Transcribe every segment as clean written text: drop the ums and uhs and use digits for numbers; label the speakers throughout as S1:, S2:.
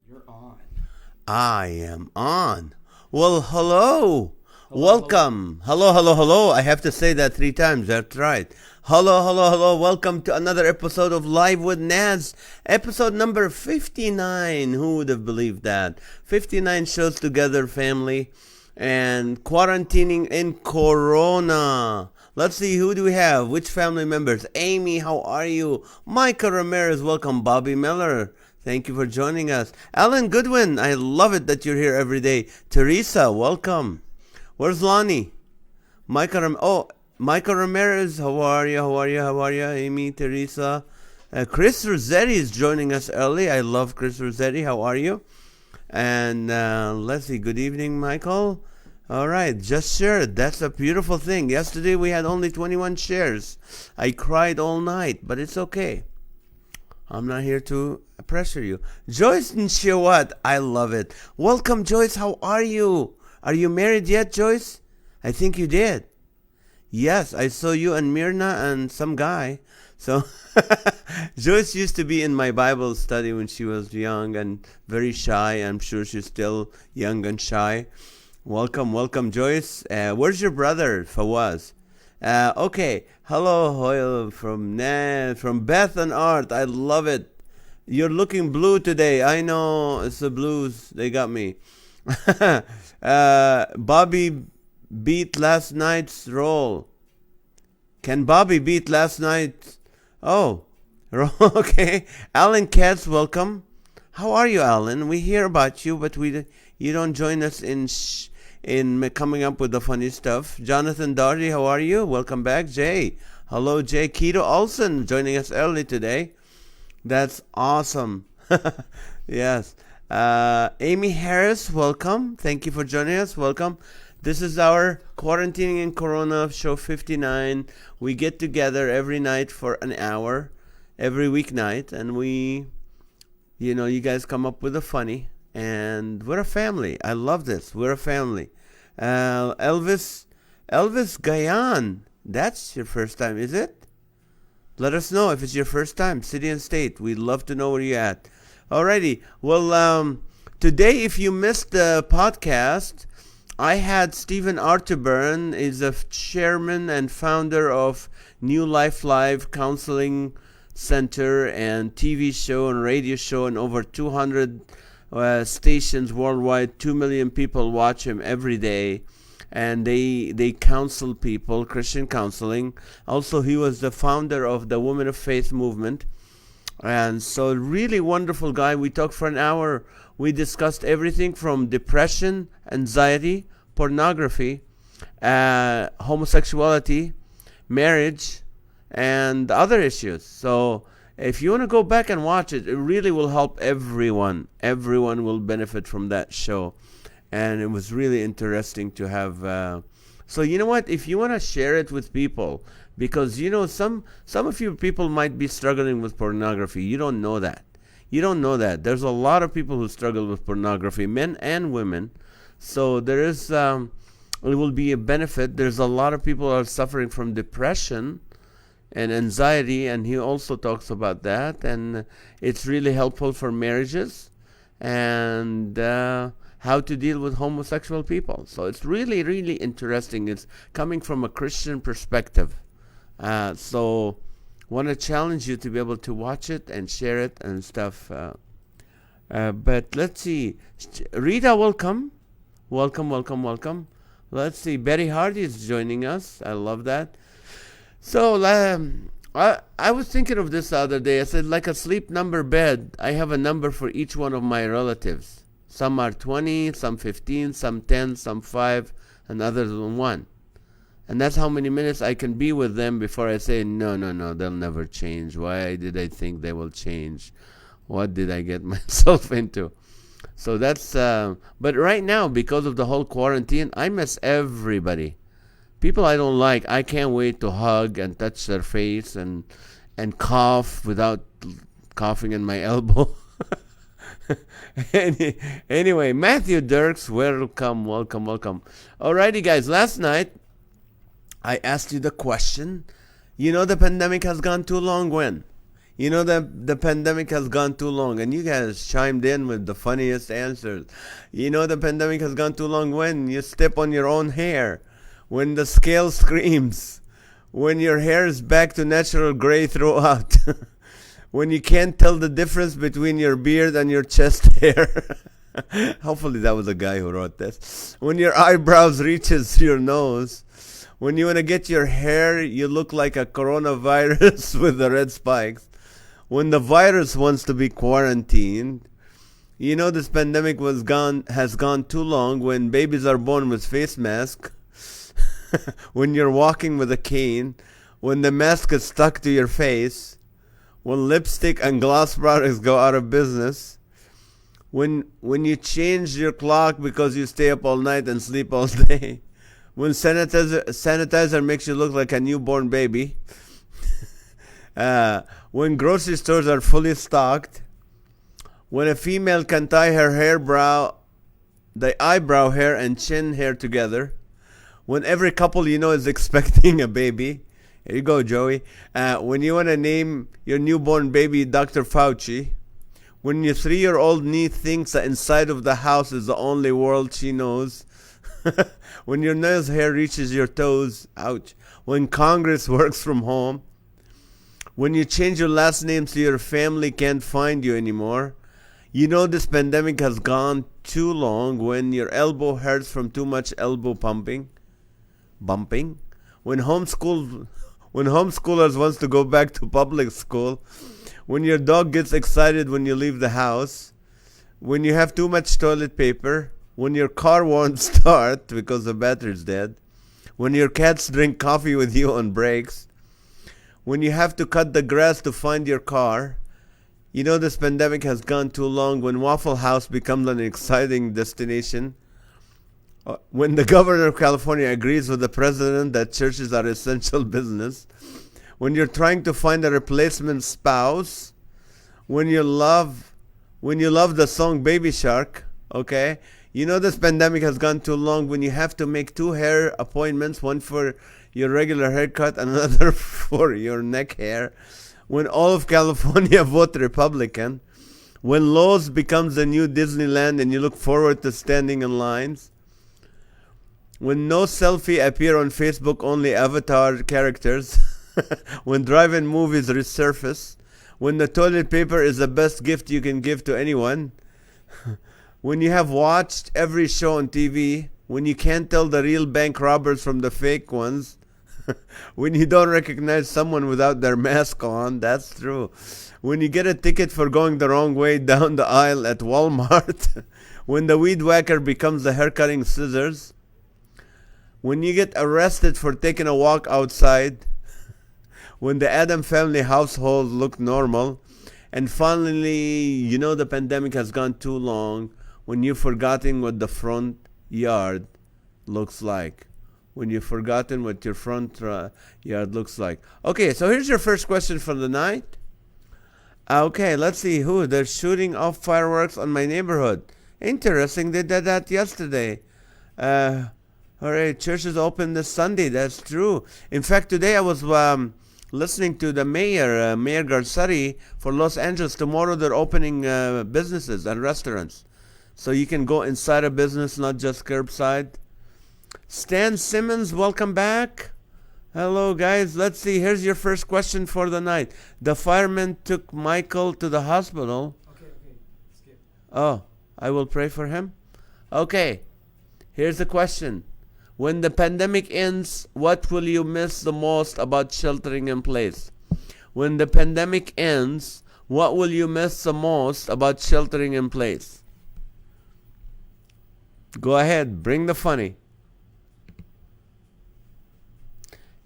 S1: You're on.
S2: I am on. Well, hello.
S1: Hello,
S2: Welcome. Hello, hello, hello. I have to say that 3 times. That's right. Hello, hello, hello. Welcome to another episode of Live with NAZ. Episode number 59. Who would have believed that? 59 shows together, family. And quarantining in Corona. Let's see, who do we have? Which family members? Amy, how are you? Micah Ramirez, welcome. Bobby Miller, thank you for joining us. Alan Goodwin, I love it that you're here every day. Teresa, welcome. Where's Lonnie? Micah Ramirez, how are you? How are you? How are you? Amy, Teresa. Chris Rossetti is joining us early. I love Chris Rossetti. How are you? And let's see, good evening, Michael. All right, just shared. That's a beautiful thing. Yesterday we had only 21 shares. I cried all night, but it's okay. I'm not here to pressure you. Joyce Nshewat, I love it. Welcome, Joyce. How are you? Are you married yet, Joyce? I think you did. Yes, I saw you and Myrna and some guy. So Joyce used to be in my Bible study when she was young and very shy. I'm sure she's still young and shy. Welcome, welcome, Joyce. Where's your brother, Fawaz? Okay. Hello, Hoyle from Beth and Art. I love it. You're looking blue today. I know it's the blues. They got me. Bobby beat last night's roll. Can Bobby beat last night? Oh, okay. Alan Katz, welcome. How are you, Alan? We hear about you, but you don't join us in coming up with the funny stuff. Jonathan Doherty, how are you? Welcome back. Jay, hello, Jay. Keto Olson joining us early today. That's awesome. Yes. Amy Harris, welcome. Thank you for joining us. Welcome. This is our Quarantining in Corona show 59. We get together every night for an hour, every weeknight, and you guys come up with the funny. And we're a family. I love this. We're a family. Elvis Gayan. That's your first time, is it? Let us know if it's your first time. City and state. We'd love to know where you're at. Alrighty. Well, today, if you missed the podcast, I had Stephen Arterburn. Is a chairman and founder of New Life Live Counseling Center and TV show and radio show, and over 200 stations worldwide. 2 million people watch him every day, and they counsel people, Christian counseling. Also, he was the founder of the Women of Faith movement, and so really wonderful guy. We talked for an hour. We discussed everything from depression, anxiety, pornography, homosexuality, marriage, and other issues. So if you want to go back and watch it, it really will help everyone. Everyone will benefit from that show. And it was really interesting to have. So you know what? If you want to share it with people, because some of you people might be struggling with pornography. You don't know that. You don't know that. There's a lot of people who struggle with pornography, men and women. So there is, it will be a benefit. There's a lot of people who are suffering from depression and anxiety, and he also talks about that, and it's really helpful for marriages and how to deal with homosexual people. So it's really, really interesting. It's coming from a Christian perspective. So want to challenge you to be able to watch it and share it and stuff. But let's see. Rita, welcome. Welcome. Let's see. Betty Hardy is joining us. I love that. So I was thinking of this the other day. I said, like a sleep number bed, I have a number for each one of my relatives. Some are 20, some 15, some 10, some 5, and others 1. And that's how many minutes I can be with them before I say, no, they'll never change. Why did I think they will change? What did I get myself into? So that's, but right now, because of the whole quarantine, I miss everybody. People I don't like, I can't wait to hug and touch their face and cough without coughing in my elbow. Anyway, Matthew Dirks, welcome. Alrighty, guys, last night I asked you the question. The pandemic has gone too long when? You know that the pandemic has gone too long, and you guys chimed in with the funniest answers. You know the pandemic has gone too long when you step on your own hair, when the scale screams, when your hair is back to natural gray throughout, when you can't tell the difference between your beard and your chest hair. Hopefully that was a guy who wrote this. When your eyebrows reaches your nose, when you want to get your hair, you look like a coronavirus with the red spikes. When the virus wants to be quarantined, you know this pandemic has gone too long when babies are born with face masks, when you're walking with a cane, when the mask is stuck to your face, when lipstick and gloss products go out of business, when you change your clock because you stay up all night and sleep all day, when sanitizer makes you look like a newborn baby, when grocery stores are fully stocked, when a female can tie her the eyebrow hair and chin hair together, when every couple you know is expecting a baby. Here you go, Joey. When you want to name your newborn baby Dr. Fauci, when your 3-year-old niece thinks the inside of the house is the only world she knows, when your nails hair reaches your toes, ouch, when Congress works from home, when you change your last name so your family can't find you anymore. You know this pandemic has gone too long when your elbow hurts from too much elbow bumping. When homeschoolers wants to go back to public school. When your dog gets excited when you leave the house. When you have too much toilet paper. When your car won't start because the battery's dead. When your cats drink coffee with you on breaks. When you have to cut the grass to find your car. You know this pandemic has gone too long when Waffle House becomes an exciting destination. When the governor of California agrees with the president that churches are essential business. When you're trying to find a replacement spouse. When you love the song Baby Shark, okay? You know this pandemic has gone too long when you have to make 2 hair appointments, one for your regular haircut and another for your neck hair. When all of California vote Republican. When Lowe's becomes the new Disneyland and you look forward to standing in lines. When no selfie appear on Facebook, only avatar characters. When drive-in movies resurface. When the toilet paper is the best gift you can give to anyone. When you have watched every show on TV. When you can't tell the real bank robbers from the fake ones. When you don't recognize someone without their mask on. That's true. When you get a ticket for going the wrong way down the aisle at Walmart. When the weed whacker becomes the hair-cutting scissors. When you get arrested for taking a walk outside. When the Adam family household look normal. And finally, you know the pandemic has gone too long when you've forgotten what the front yard looks like. When you've forgotten what your front yard looks like. Okay, so here's your first question for the night. Okay, let's see who. They're shooting off fireworks on my neighborhood. Interesting, they did that yesterday. Alright, church is open this Sunday. That's true. In fact, today I was listening to the mayor, Mayor Garcetti for Los Angeles. Tomorrow they're opening businesses and restaurants. So you can go inside a business, not just curbside. Stan Simmons, welcome back. Hello, guys. Let's see. Here's your first question for the night. The firemen took Michael to the hospital.
S1: Okay. Skip.
S2: Oh, I will pray for him. Okay. Here's the question. When the pandemic ends, what will you miss the most about sheltering in place? When the pandemic ends, what will you miss the most about sheltering in place? Go ahead. Bring the funny.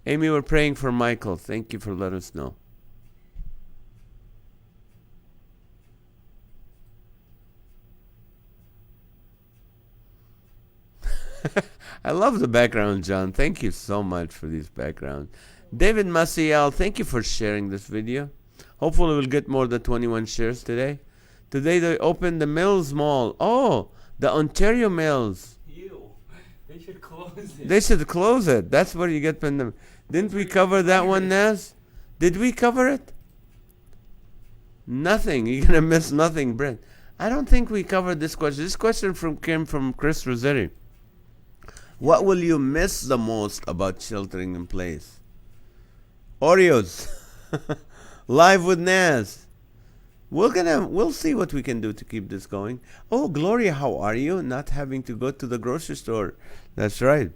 S2: Amy, we're praying for Michael. Thank you for letting us know. I love the background, John. Thank you so much for these backgrounds. David Maciel, thank you for sharing this video. Hopefully we'll get more than 21 shares today. Today they opened the Mills Mall. Oh, the Ontario Mills.
S1: Ew. They should close it.
S2: They should close it. That's where you get pandemic. Didn't we cover that one, Naz? Did we cover it? Nothing. You're gonna miss nothing, Brent. I don't think we covered this question. This question came from Chris Rossetti. What will you miss the most about sheltering in place? Oreos. Live with NAZ. We'll see what we can do to keep this going. Oh, Gloria, how are you? Not having to go to the grocery store. That's right.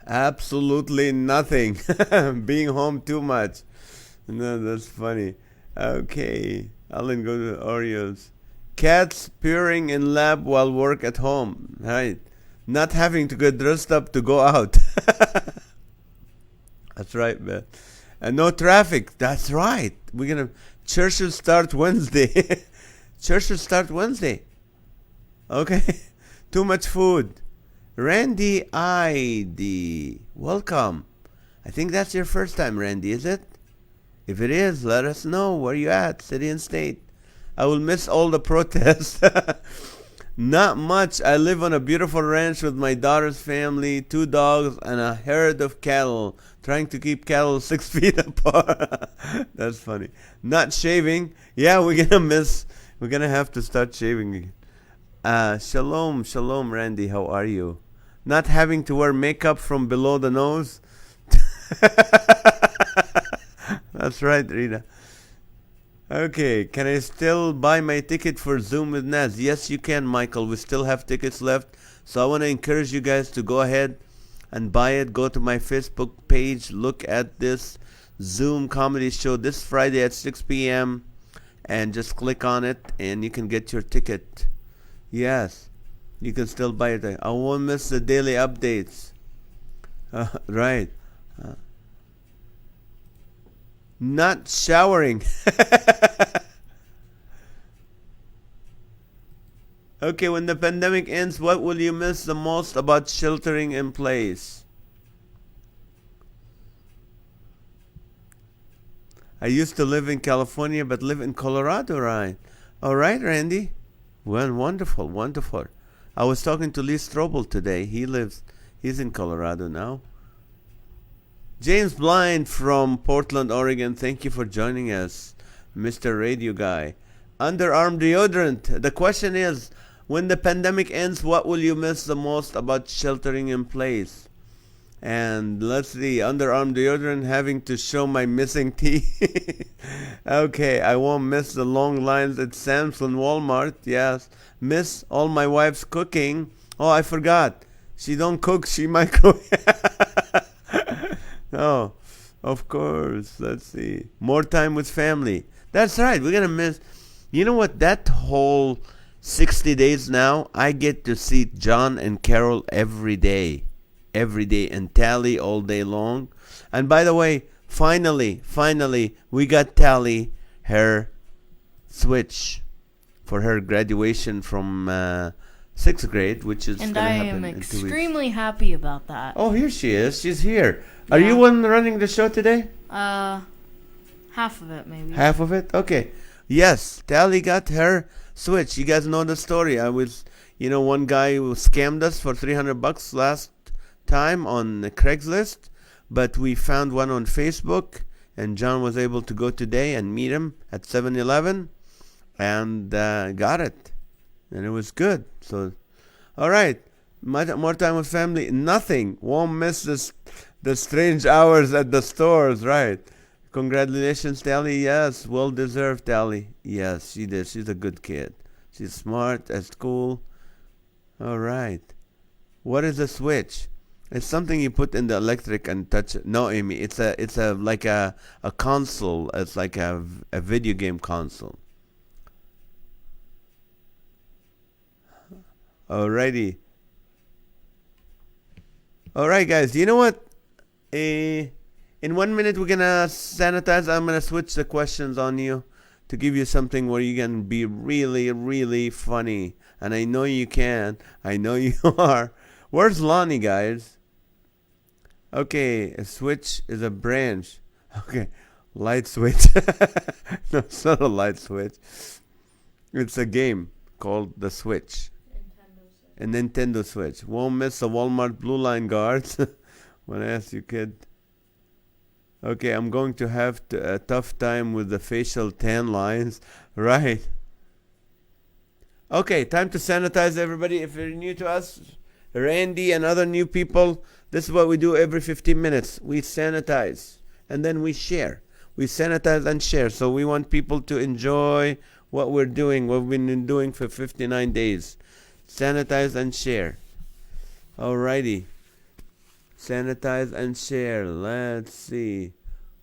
S2: Absolutely nothing. Being home too much. No, that's funny. Okay. Alan, go to Oreos. Cats purring in lab while work at home. Right. Not having to get dressed up to go out. That's right, man. And no traffic. That's right. We're gonna church will start Wednesday. Church will start Wednesday. Okay. Too much food. Randy ID. Welcome. I think that's your first time, Randy, is it? If it is, let us know where you at, city and state. I will miss all the protests. Not much. I live on a beautiful ranch with my daughter's family, 2 dogs, and a herd of cattle. Trying to keep cattle 6 feet apart. That's funny. Not shaving. Yeah, we're gonna have to start shaving again. Shalom, Randy. How are you? Not having to wear makeup from below the nose. That's right, Rita. Okay, can I still buy my ticket for Zoom with Naz? Yes, you can, Michael. We still have tickets left. So I want to encourage you guys to go ahead and buy it. Go to my Facebook page. Look at this Zoom comedy show this Friday at 6 p.m. And just click on it and you can get your ticket. Yes, you can still buy it. I won't miss the daily updates. Right. Not showering. Okay, when the pandemic ends, what will you miss the most about sheltering in place? I used to live in California, but live in Colorado, right? All right, Randy. Well, wonderful, wonderful. I was talking to Lee Strobel today. He's in Colorado now. James Blind from Portland, Oregon. Thank you for joining us, Mr. Radio Guy. Underarm deodorant. The question is, when the pandemic ends, what will you miss the most about sheltering in place? And let's see, underarm deodorant, having to show my missing teeth. Okay, I won't miss the long lines at Sam's and Walmart. Yes. Miss all my wife's cooking. Oh, I forgot. She don't cook, she microwave. Oh, of course. Let's see. More time with family. That's right. We're going to miss. You know what? That whole 60 days now, I get to see John and Carol every day. Every day. And Tally all day long. And by the way, finally, we got Tally her Switch for her graduation from 6th grade, which is going to happen in 2 weeks.
S3: And I am extremely happy about that.
S2: Oh, here she is. She's here. Are you one running the show today?
S3: Half of it, maybe.
S2: Half of it? Okay. Yes, Tally got her Switch. You guys know the story. I was, one guy who scammed us for $300 last time on Craigslist, but we found one on Facebook, and John was able to go today and meet him at 7-Eleven, and got it. And it was good. So, all right. More time with family. Nothing. Won't miss the strange hours at the stores, right? Congratulations, Tally. Yes, well deserved, Tally. Yes, she did. She's a good kid. She's smart at school. All right. What is a Switch? It's something you put in the electric and touch it. No, Amy, it's a like a console. It's like a video game console. Alrighty. Alright, guys. You know what? In 1 minute, we're going to sanitize. I'm going to switch the questions on you to give you something where you can be really, really funny. And I know you can. I know you are. Where's Lonnie, guys? Okay, a switch is a branch. Okay, light switch. No, it's not a light switch. It's a game called The Switch. A Nintendo Switch. Won't miss the Walmart Blue Line guards. When I asked you, kid. Okay, I'm going to have a tough time with the facial tan lines. Right. Okay, time to sanitize everybody. If you're new to us, Randy and other new people, this is what we do every 15 minutes. We sanitize and then we share. We sanitize and share. So we want people to enjoy what we're doing, what we've been doing for 59 days. Sanitize and share. Alrighty. Sanitize and share. Let's see.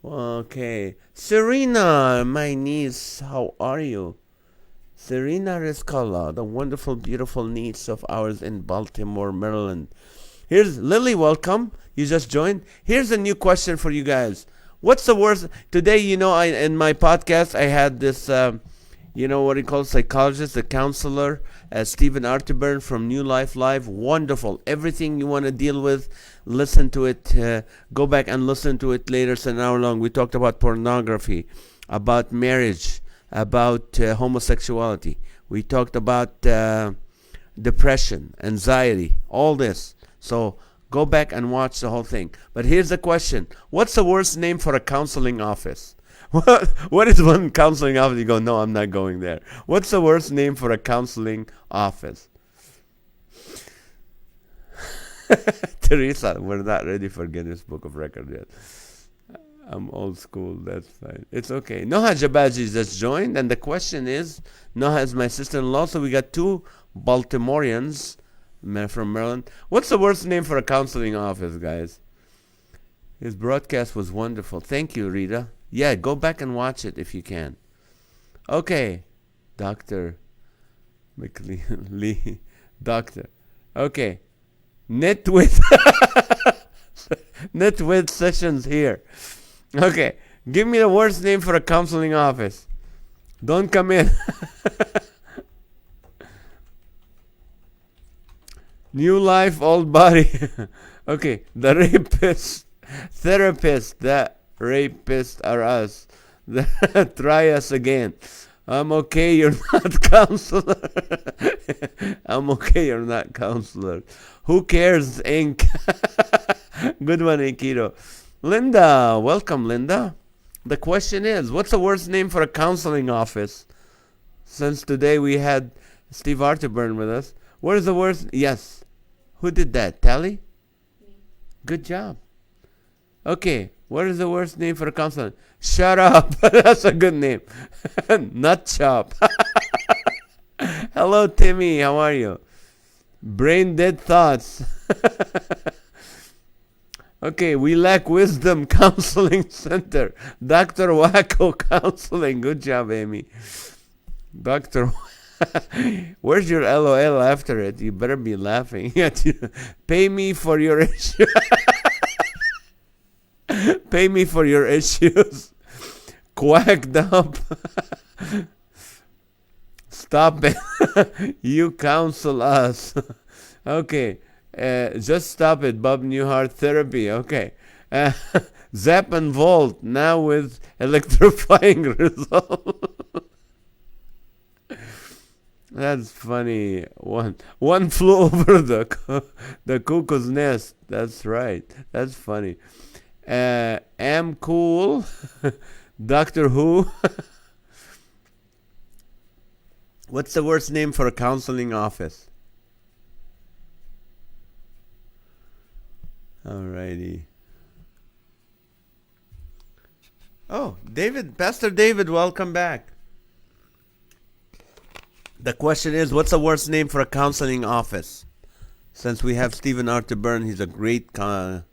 S2: Okay. Serena, my niece, how are you? Serena Rizkala, the wonderful, beautiful niece of ours in Baltimore, Maryland. Here's Lily, welcome. You just joined. Here's a new question for you guys. What's the worst? Today, in my podcast, I had this, what he calls psychologist, a counselor, Stephen Arterburn from New Life Live. Wonderful. Everything you want to deal with, listen to it. Go back and listen to it later. It's an hour long. We talked about pornography, about marriage, about homosexuality. We talked about depression, anxiety, all this. So go back and watch the whole thing. But here's the question. What's the worst name for a counseling office? What is one counseling office? You go, no, I'm not going there. What's the worst name for a counseling office? Teresa, we're not ready for Guinness Book of Record yet. I'm old school, that's fine. It's okay. Noha Jabaji just joined, and the question is, Noha is my sister-in-law, so we got two Baltimoreans from Maryland. What's the worst name for a counseling office, guys? His broadcast was wonderful. Thank you, Rita. Yeah, go back and watch it if you can. Okay. Dr. McLean. Doctor. Okay. Netwith. Netwith sessions here. Okay. Give me the worst name for a counseling office. Don't come in. New life, old body. Okay. The rapist. Therapist. The rapists are us. Try us again. I'm okay, you're not counselor. I'm okay, you're not counselor. Who cares, Inc? Good one, Aikido. Linda, welcome, Linda. The question is, what's the worst name for a counseling office? Since today we had Steve Arterburn with us. What is the worst? Yes. Who did that? Tally? Me. Good job. Okay. What is the worst name for a counselor? Shut up. That's a good name. Nut chop. Hello, Timmy. How are you? Brain dead thoughts. Okay, we lack wisdom counseling center. Dr. Wacko counseling. Good job, Amy. Dr. Where's your LOL after it? You better be laughing. Pay me for your issue. Pay me for your issues. Quacked up. Stop it. You counsel us. Okay. Just stop it. Bob Newhart therapy. Okay. Zap and Volt now with electrifying result. That's funny. One flew over the cuckoo's nest. That's right. That's funny. Am cool. Doctor Who. What's the worst name for a counseling office? Alrighty. Oh, David, Pastor David, welcome back. The question is, what's the worst name for a counseling office? Since we have Stephen Arterburn, he's a great therapist.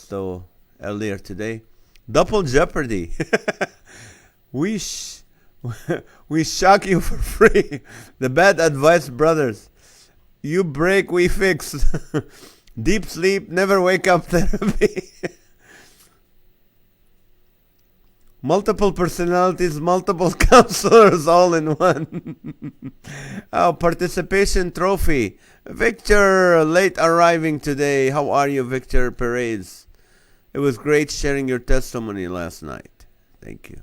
S2: So earlier today, double jeopardy. we shock you for free. The Bad Advice Brothers. You break, we fix. Deep sleep, never wake up therapy. Multiple personalities, multiple counselors, all in one. Oh, participation trophy. Victor, late arriving today. How are you, Victor Perez? It was great sharing your testimony last night. Thank you.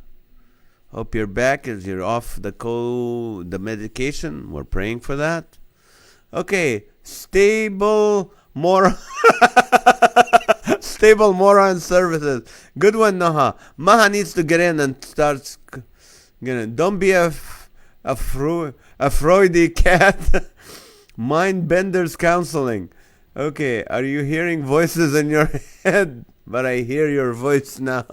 S2: Hope you're back as you're off the medication. We're praying for that. Okay, stable Unstable moron services. Good one, Noha. Maha needs to get in and start. Don't be a Freudy cat. Mind benders counseling. Okay, are you hearing voices in your head? But I hear your voice now.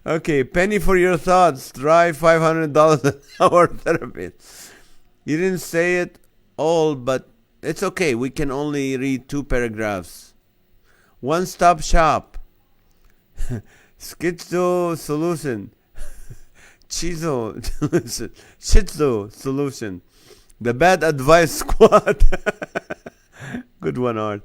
S2: Okay, penny for your thoughts. Try $500 an hour therapy. You didn't say it all, but it's okay. We can only read 2 paragraphs. One-stop shop. Schizo solution. Shizu solution. The bad advice squad. Good one, Art.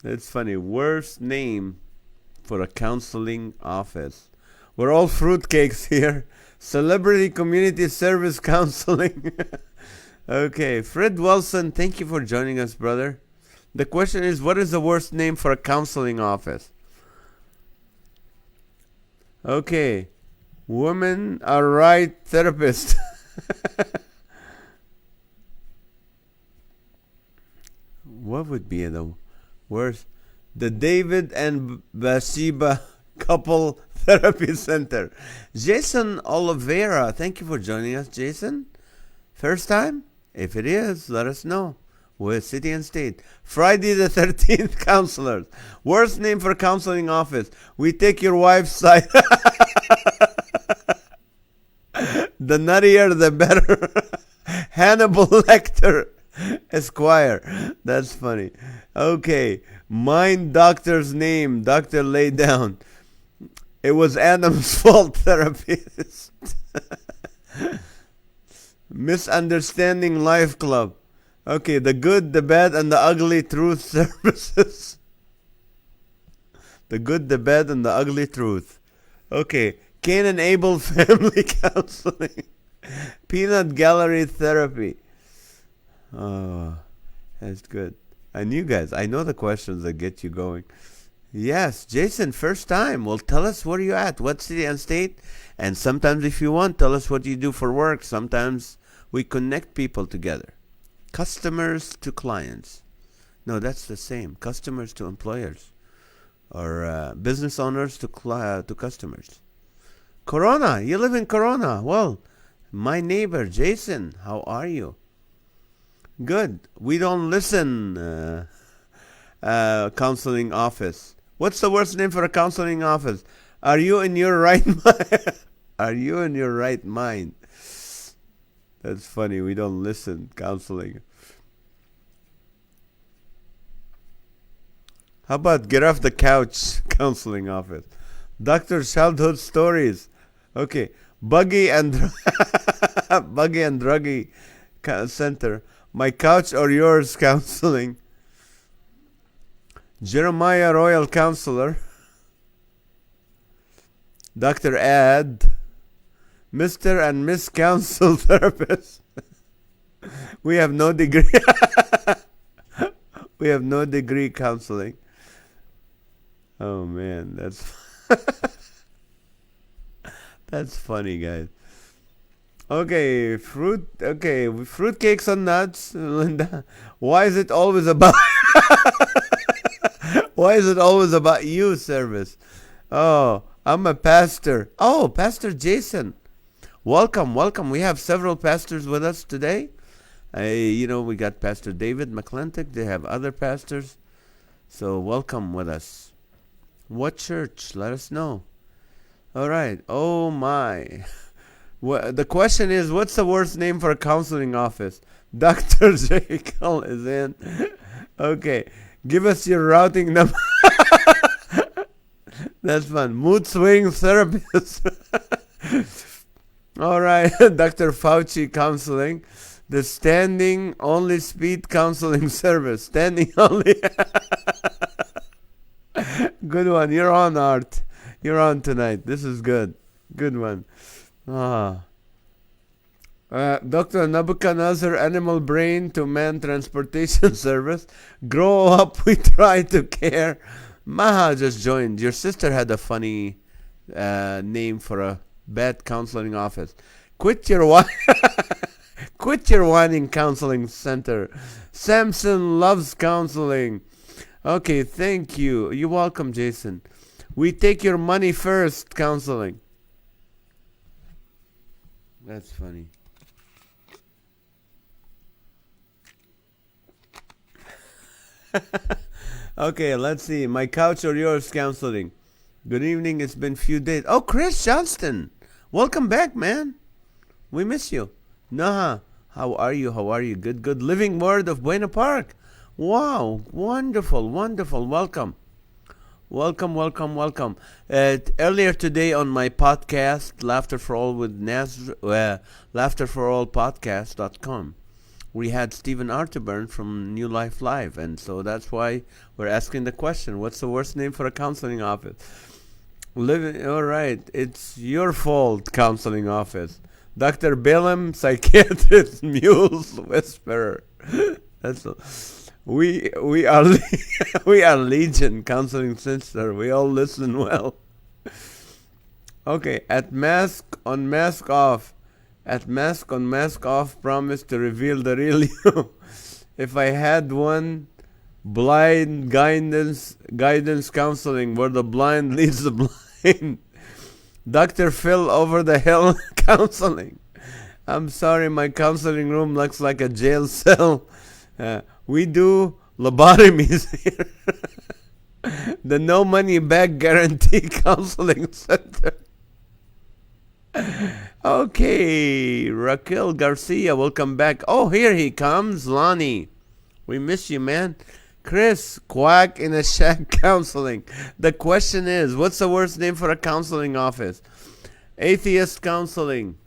S2: That's funny. Worst name for a counseling office. We're all fruitcakes here. Celebrity Community Service Counseling. Okay, Fred Wilson, thank you for joining us, brother. The question is, what is the worst name for a counseling office? Okay, women are right therapist. What would be the worst? The David and Bathsheba Couple Therapy Center. Jason Oliveira, thank you for joining us, Jason. First time? If it is, let us know. With City and State. Friday the 13th Counselors. Worst name for counseling office. We take your wife's side. The nuttier, the better. Hannibal Lecter, Esquire. That's funny. Okay. Mind doctor's name. Doctor lay down. It was Adam's fault, therapist. Misunderstanding Life Club. Okay, the good, the bad, and the ugly truth services. The good, the bad, and the ugly truth. Okay, Cain and Abel family counseling. Peanut gallery therapy. Oh, that's good. And you guys, I know the questions that get you going. Yes, Jason, first time. Well, tell us where you're at, what city and state. And sometimes, if you want, tell us what you do for work. Sometimes we connect people together. Customers to clients. No, that's the same. Customers to employers. Or business owners to customers. Corona. You live in Corona. Well, my neighbor, Jason, how are you? Good. We don't listen, counseling office. What's the worst name for a counseling office? Are you in your right mind? Are you in your right mind? That's funny. We don't listen. Counseling. How about get off the couch? Counseling office. Doctor Childhood Stories. Okay. Buggy and Druggy Center. My couch or yours counseling. Jeremiah Royal Counselor. Dr. Ad. Mr. and Miss Counsel Therapist. We have no degree. We have no degree counseling. Oh man, that's funny, guys. Okay, fruitcakes and nuts, Linda. Why is it always about Why is it always about you, service? Oh, I'm a pastor. Oh, Pastor Jason. Welcome. We have several pastors with us today. We got Pastor David McClintock. They have other pastors. So welcome with us. What church? Let us know. All right. Oh, my. The question is, what's the worst name for a counseling office? Dr. Jekyll is in. Okay. Give us your routing number. That's fun. Mood swing therapist. All right. Dr. Fauci counseling. The standing only speed counseling service. Standing only. Good one. You're on, Art. You're on tonight. This is good. Good one. Dr. Nabucodonosor Animal Brain to Man Transportation Service. Grow up, we try to care. Maha just joined. Your sister had a funny name for a bad counseling office. Quit your wife. Quit your whining counseling center. Samson loves counseling. Okay, thank you. You're welcome, Jason. We take your money first, counseling. That's funny. Okay, let's see. My couch or yours counseling. Good evening. It's been few days. Oh, Chris Johnston. Welcome back, man. We miss you. Naha, how are you? How are you? Good, good. Living Word of Buena Park. Wow. Wonderful, wonderful. Welcome. Welcome, welcome, welcome. Earlier today on my podcast, Laughter for All with NAZ, laughterforallpodcast.com, we had Stephen Arterburn from New Life Live, and so that's why we're asking the question, what's the worst name for a counseling office? All right, it's your fault, counseling office. Dr. Balaam, psychiatrist, mules, whisperer. That's a, we are we are Legion Counseling Center. We all listen well. Okay, at mask on mask off. At mask on mask off, promise to reveal the real you. If I had one, blind guidance counseling where the blind leads the blind. Dr. Phil over the hill counseling. I'm sorry, my counseling room looks like a jail cell. We do lobotomies here. The no money back guarantee counseling center. Okay, Raquel Garcia, welcome back. Oh, here he comes, Lonnie. We miss you, man. Chris, quack in a shack counseling. The question is, what's the worst name for a counseling office? Atheist counseling.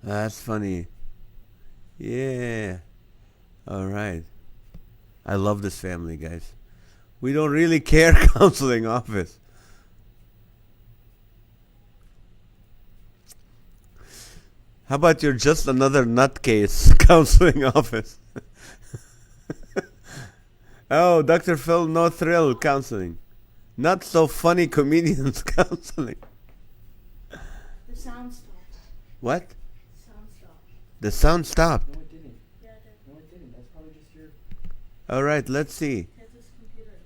S2: That's funny. Yeah. All right. I love this family, guys. We don't really care counseling office. How about you're just another nutcase counseling office? Oh, Dr. Phil, no thrill counseling. Not so funny comedians counseling.
S3: The sound stopped.
S2: What?
S3: Sound stopped.
S2: The sound stopped.
S1: No, it didn't.
S3: Yeah, it did.
S1: No, it didn't. That's probably just your.
S2: All right, let's see.
S3: Hit this computer.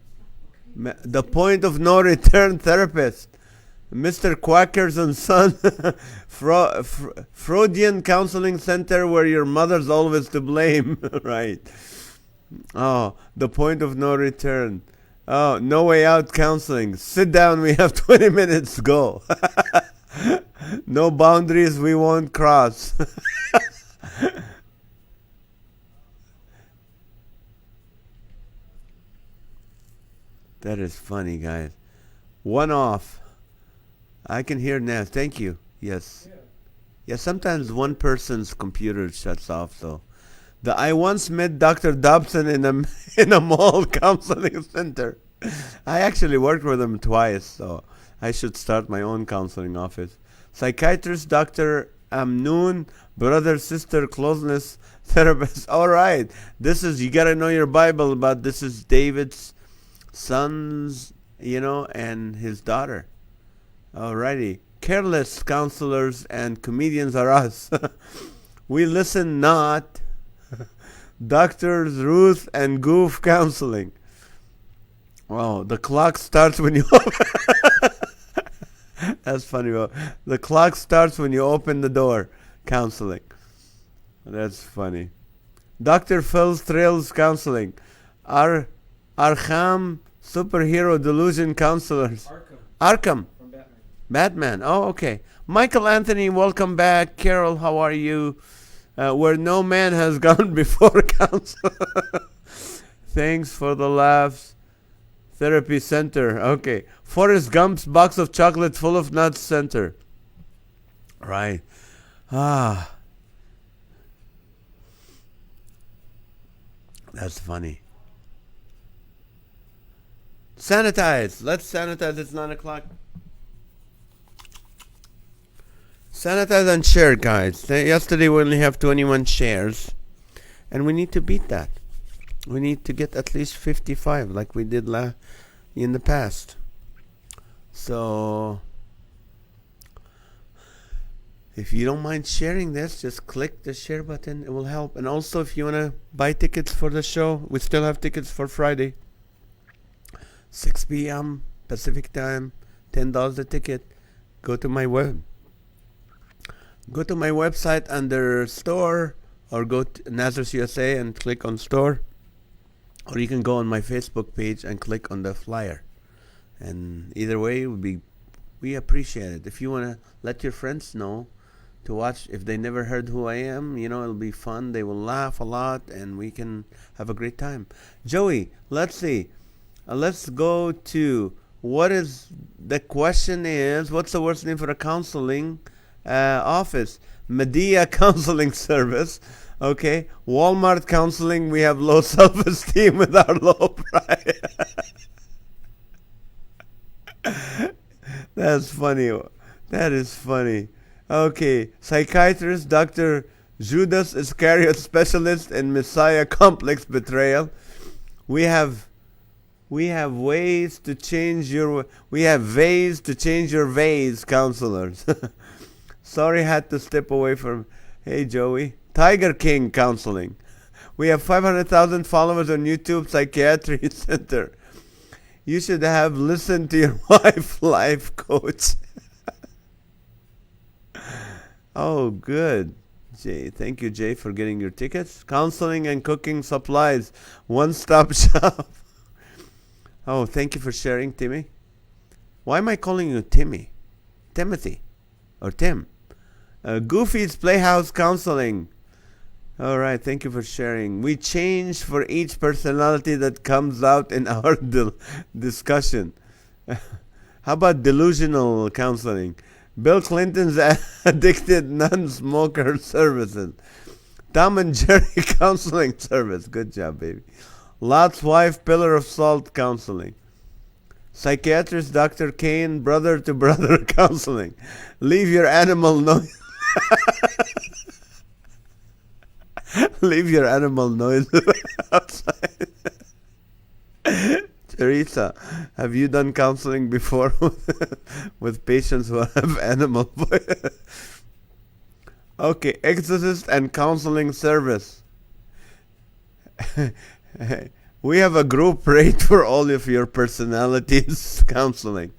S3: It's
S2: The point of no return therapist. Mr. Quackers and Son. Freudian Counseling Center where your mother's always to blame. Right. Oh, the point of no return. Oh, no way out counseling. Sit down, we have 20 minutes, go. No boundaries we won't cross. That is funny, guys. One off. I can hear NAS. Thank you. Yes. Yeah, sometimes one person's computer shuts off, so. I once met Dr. Dobson in a mall counseling center. I actually worked with him twice, so I should start my own counseling office. Psychiatrist Dr. Amnoon, brother, sister, closeness therapist. All right. This is, you got to know your Bible, but this is David's sons, and his daughter. Alrighty. Careless counselors and comedians are us. We listen not. Doctors Ruth and Goof counseling. Oh, the clock starts when you That's funny. The clock starts when you open the door. Counseling. That's funny. Dr. Phil's Thrills counseling. Arkham superhero delusion counselors. Arkham.
S1: From Batman.
S2: Batman. Oh, okay. Michael Anthony, welcome back. Carol, how are you? Where no man has gone before counsel. Thanks for the laughs. Therapy center. Okay. Forrest Gump's box of chocolate full of nuts center. Right. That's funny. Sanitize. Let's sanitize. It's 9 o'clock. Sanitize and share, guys. Yesterday we only have 21 shares. And we need to beat that. We need to get at least 55 like we did in the past. So, if you don't mind sharing this, just click the share button. It will help. And also, if you want to buy tickets for the show, we still have tickets for Friday, 6 p.m. Pacific time, $10 a ticket. Go to my website under store, or go to Nazareth USA and click on store, or you can go on my Facebook page and click on the flyer. And either way, we appreciate it. If you want to let your friends know to watch, if they never heard who I am, it'll be fun. They will laugh a lot, and we can have a great time. Joey, let's see. Let's go to the question is, what's the worst name for a counseling office? Medea Counseling Service. Okay. Walmart Counseling, we have low self-esteem with our low price. That's funny. That is funny. Okay. Psychiatrist, Dr. Judas Iscariot Specialist in Messiah Complex Betrayal. We have ways to change your ways, counselors. Sorry, had to step away from. Hey, Joey. Tiger King Counseling. We have 500,000 followers on YouTube. Psychiatry Center. You should have listened to your wife, life coach. Oh, good. Jay, thank you, Jay, for getting your tickets. Counseling and cooking supplies. One-stop shop. Oh, thank you for sharing, Timmy. Why am I calling you Timmy? Timothy. Or Tim. Goofy's Playhouse Counseling. All right, thank you for sharing. We change for each personality that comes out in our discussion. How about delusional counseling? Bill Clinton's Addicted Non-Smoker Services. Tom and Jerry Counseling Service. Good job, baby. Lot's Wife Pillar of Salt Counseling. Psychiatrist Dr. Kane Brother to Brother Counseling. Leave your animal noise. Leave your animal noise outside. Teresa, have you done counseling before with patients who have animal voice? Okay, exorcist and counseling service. We have a group rate for all of your personalities counseling.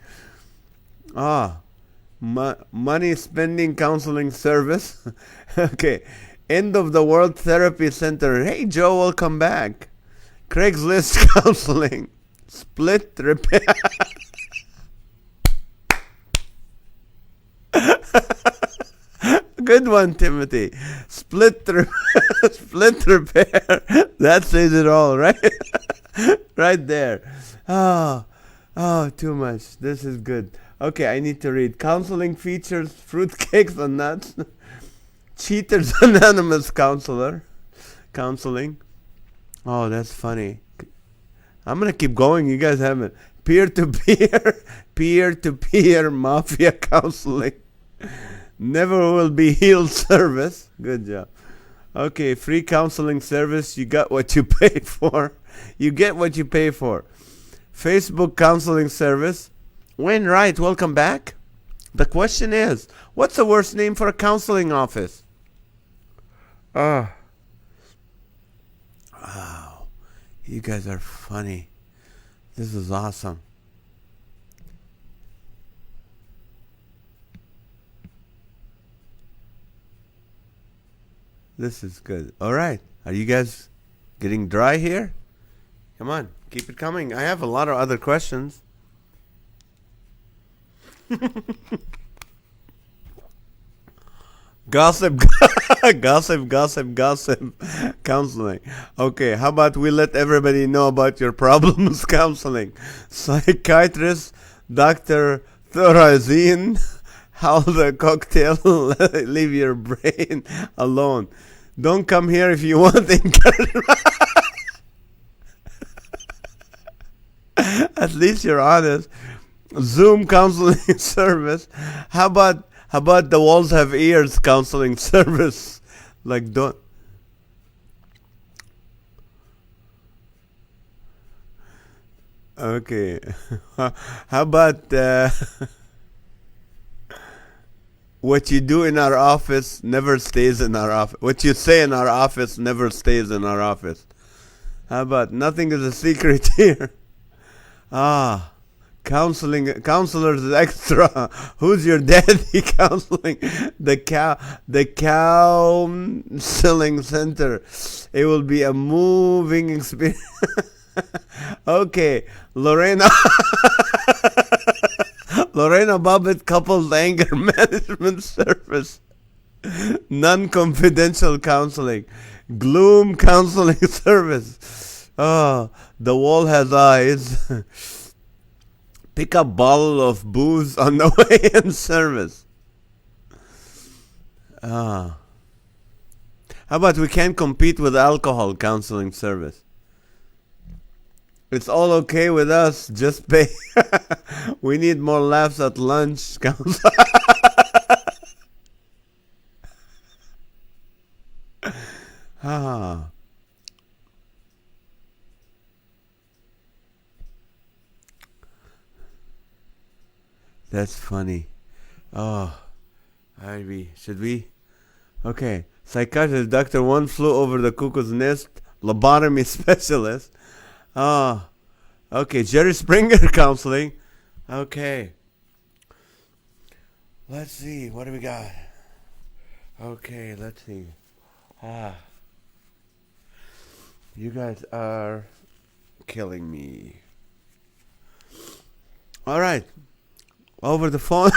S2: Money spending counseling service. Okay, end of the world therapy center. Hey, Joe, welcome back. Craigslist counseling. Split repair. Good one, Timothy. Split repair. That says it all, right? Right there. Oh, too much. This is good. Okay, I need to read. Counseling features fruitcakes and nuts. Cheaters Anonymous counseling. Oh, that's funny. I'm going to keep going. You guys haven't. Peer-to-peer mafia counseling. Never will be healed service. Good job. Okay, free counseling service. You got what you pay for. You get what you pay for. Facebook counseling service. Wayne Wright, welcome back. The question is, what's the worst name for a counseling office? Wow. You guys are funny. This is awesome. This is good. All right. Are you guys getting dry here? Come on. Keep it coming. I have a lot of other questions. Gossip. Counseling. Okay, how about we let everybody know about your problems counseling? Psychiatrist, Dr. Thorazine, how the cocktail, leave your brain alone. Don't come here if you want encouragement. At least you're honest. Zoom counseling service. How about the walls have ears counseling service? Like, don't. Okay. How about What you do in our office never stays in our office. What you say in our office never stays in our office. How about nothing is a secret here? Counselors extra. Who's your daddy counseling? The counseling center. It will be a moving experience. Okay, Lorena Bobbitt Couples Anger Management Service. Non-confidential counseling. Gloom counseling service. Oh, the wall has eyes. Pick up bottle of booze on the way in service. How about we can't compete with alcohol counseling service? It's all okay with us. Just pay. We need more laughs at lunch. That's funny. Should we? Okay. Psychiatrist Dr. One flew over the cuckoo's nest. Lobotomy specialist. Okay. Jerry Springer counseling. Okay. Let's see. What do we got? Okay, let's see. You guys are killing me. All right. Over the phone.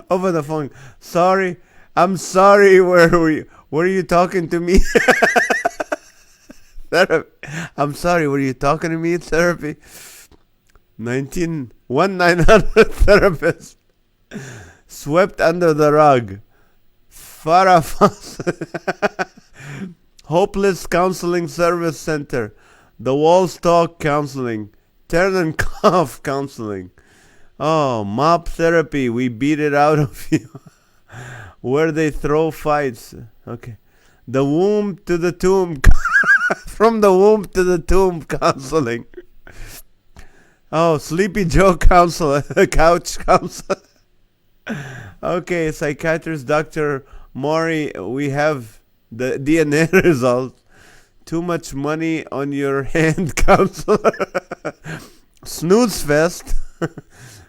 S2: Over the phone. Sorry. I'm sorry. Where were you? Were you talking to me? I'm sorry. Were you talking to me? Therapy. 900 therapist. Swept under the rug. Farah Hopeless Counseling Service Center. The Walls Talk Counseling. Turn and Cough Counseling. Oh, mop therapy. We beat it out of you. Where they throw fights. Okay. The womb to the tomb. From the womb to the tomb counseling. Oh, Sleepy Joe counselor. Couch counselor. Okay, psychiatrist Dr. Maury. We have the DNA results. Too much money on your hand counselor. Snooze fest.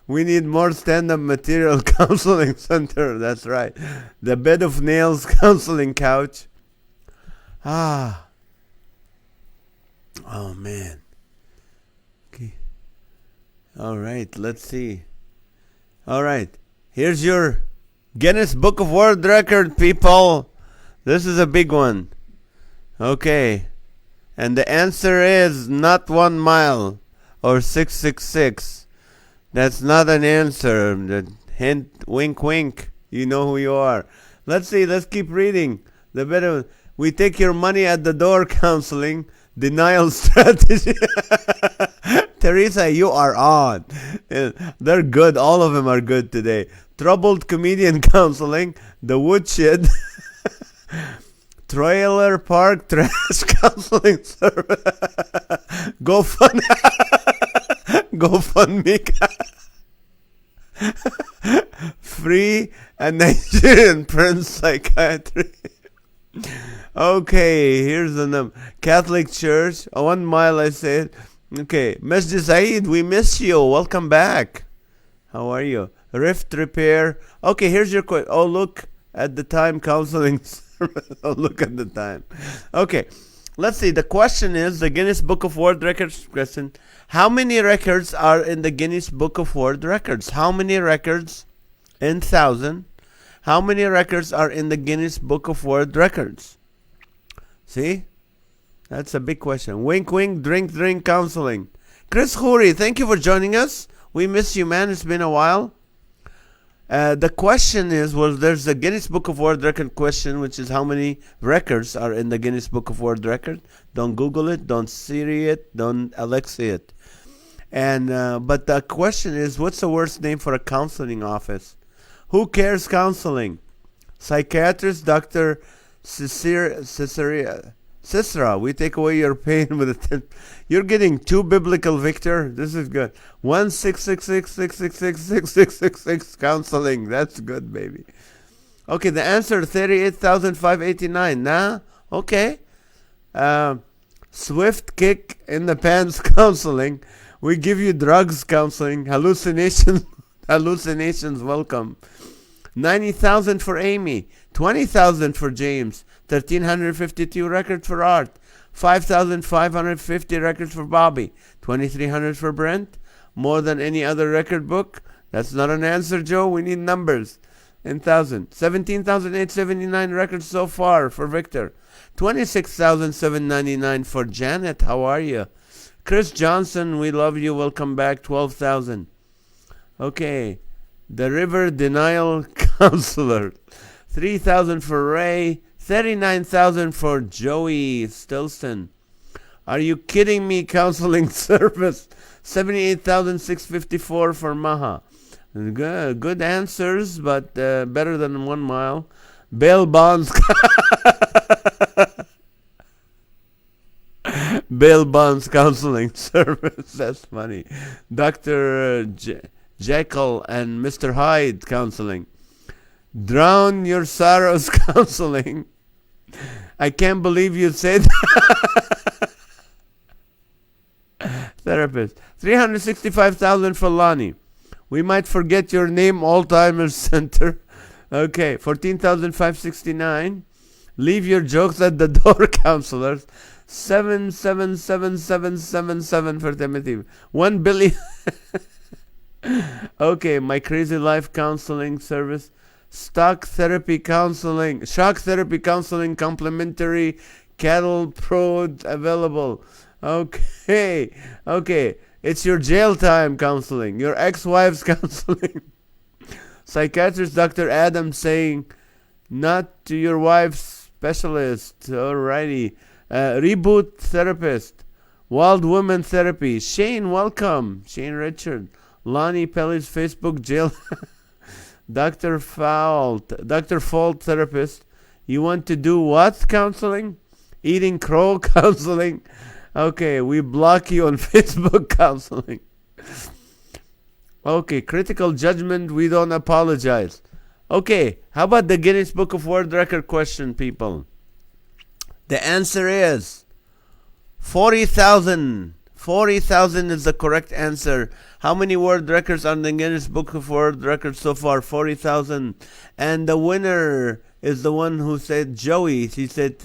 S2: We need more stand-up material counseling center. That's right. The Bed of Nails counseling couch. Oh, man. Okay. All right. Let's see. All right. Here's your Guinness Book of World Record, people. This is a big one. Okay. And the answer is not 1 mile or 666. That's not an answer. The hint, wink, wink. You know who you are. Let's see. Let's keep reading. The better we take your money at the door counseling. Denial strategy. Teresa, you are on. They're good. All of them are good today. Troubled comedian counseling. The woodshed. Trailer park trash counseling service. GoFundMe. Free and Nigerian Prince Psychiatry. Okay, here's the number. Catholic Church. 1 mile, I said. Okay, Masjid Saeed, we miss you. Welcome back. How are you? Rift Repair. Okay, here's your question. Oh, look at the time counseling service. Oh, look at the time. Okay, let's see. The question is the Guinness Book of World Records question. How many records are in the Guinness Book of World Records? How many records in 1,000? How many records are in the Guinness Book of World Records? See? That's a big question. Wink, wink, drink, drink, counseling. Chris Khoury, thank you for joining us. We miss you, man. It's been a while. The question is, well, there's the Guinness Book of World Record question, which is how many records are in the Guinness Book of World Record. Don't Google it. Don't Siri it. Don't Alexa it. And but the question is, what's the worst name for a counseling office? Who Cares Counseling? Psychiatrist Dr. Sisra, we take away your pain with a 10. You're getting 2 biblical, Victor. This is good. 1-666-666-6666 counseling. That's good, baby. Okay, the answer 38,589. Nah, okay. Swift kick in the pants counseling. We give you drugs counseling. Hallucinations, welcome. 90,000 for Amy. 20,000 for James. 1,352 records for Art. 5,550 records for Bobby. 2,300 for Brent. More than any other record book. That's not an answer, Joe. We need numbers. In thousand. 17,879 records so far for Victor. 26,799 for Janet. How are you? Chris Johnson, we love you. Welcome back. 12,000. Okay. The River Denial Counselor. 3,000 for Ray. 39,000 for Joey Stilson. Are you kidding me? Counseling service. 78,654 for Maha. Good answers, but better than 1 mile. Bail bonds. Bail bonds counseling service. That's funny. Dr. Jekyll and Mr. Hyde counseling. Drown your sorrows counseling. I can't believe you said therapist. 365,000 for Lonnie. We might forget your name, Alzheimer's Center. Okay, 14,569. Leave your jokes at the door, counselors. 77777 for Timothy. 1 billion. Okay, my crazy life counseling service. Shock therapy counseling, complimentary, cattle prod available. Okay. It's your jail time counseling, your ex-wife's counseling. Psychiatrist Dr. Adam saying, not to your wife's specialist. Alrighty. Reboot therapist. Wild woman therapy. Shane, welcome. Shane Richard. Lonnie Pelly's Facebook jail. Dr. Fault therapist. You want to do what counseling? Eating crow counseling. Okay, we block you on Facebook counseling. Okay, critical judgment, we don't apologize. Okay, how about the Guinness Book of World Record question, people? The answer is 40,000. 40,000 is the correct answer. How many world records on the Guinness Book of World Records so far? 40,000. And the winner is the one who said Joey. He said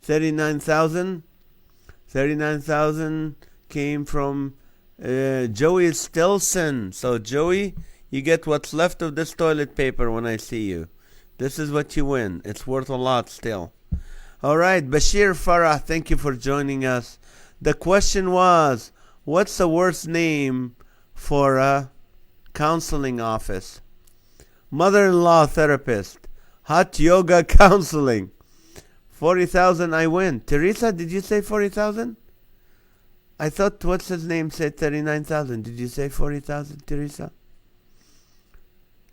S2: 39,000. 39,000 came from Joey Stilson. So, Joey, you get what's left of this toilet paper when I see you. This is what you win. It's worth a lot still. All right, Bashir Farah, thank you for joining us. The question was, what's the worst name for a counseling office? Mother-in-law therapist. Hot yoga counseling. 40,000, I win. Teresa, did you say 40,000? I thought, what's his name, said 39,000. Did you say 40,000, Teresa?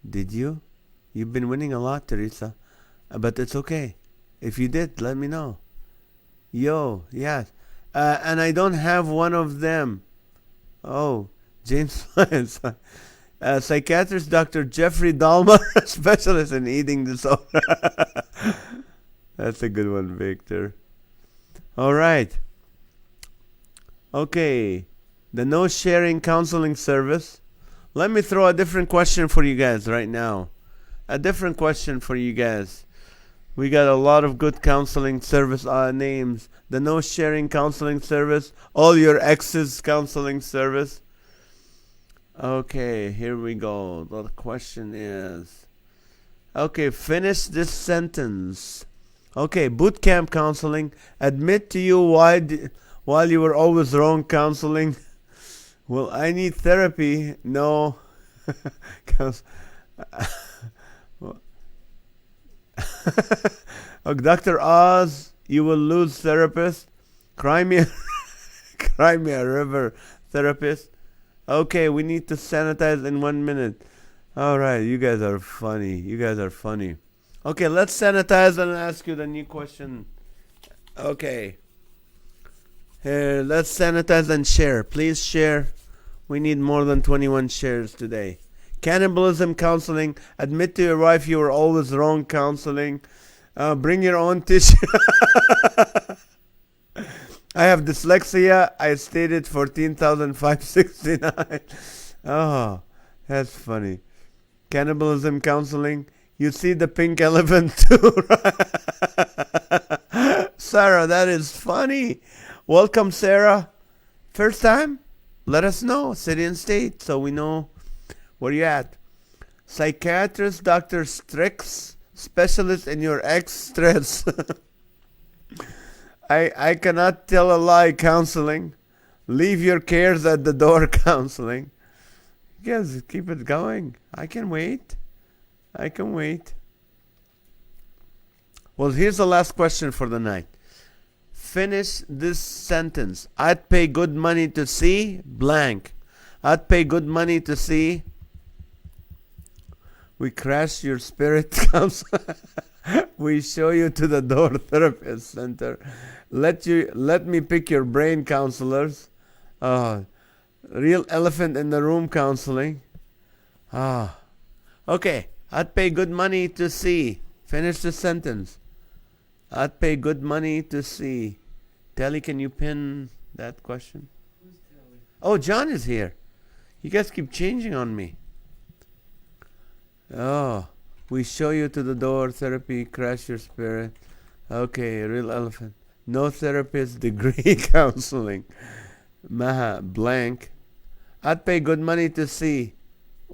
S2: Did you? You've been winning a lot, Teresa. But it's okay. If you did, let me know. Yo, yes. And I don't have one of them. Oh, James Lyons. Psychiatrist Dr. Jeffrey Dahmer, specialist in eating disorder. That's a good one, Victor. All right. Okay. The no sharing counseling service. Let me throw a different question for you guys right now. A different question for you guys. We got a lot of good counseling service names. The no sharing counseling service. All your exes counseling service. Okay, here we go. The question is, okay, finish this sentence. Okay, boot camp counseling. Admit to you while you were always wrong counseling. Well, I need therapy. No. Dr. Oz, you will lose therapist. Cry me a river therapist. Okay, we need to sanitize in 1 minute. All right, you guys are funny. Okay, let's sanitize and ask you the new question. Okay. Here, let's sanitize and share. Please share. We need more than 21 shares today. Cannibalism counseling. Admit to your wife you were always wrong counseling. Bring your own tissue. I have dyslexia. I stated 14,569. Oh, that's funny. Cannibalism counseling. You see the pink elephant too, right? Sarah, that is funny. Welcome, Sarah. First time? Let us know, city and state, so we know where you're at. Psychiatrist, Dr. Strix, specialist in your ex stress. I cannot tell a lie counseling. Leave your cares at the door counseling. Yes, keep it going. I can wait. Well, here's the last question for the night. Finish this sentence. I'd pay good money to see blank. I'd pay good money to see. We crash your spirit counselor. We show you to the door therapist center. Let me pick your brain counselors. Real elephant in the room counseling. Okay. I'd pay good money to see. Finish the sentence. I'd pay good money to see. Telly, can you pin that question?
S1: Who's Telly?
S2: Oh, John is here. You guys keep changing on me. Oh, we show you to the door, therapy, crash your spirit. Okay, real elephant. No therapist degree counseling. Maha, blank. I'd pay good money to see.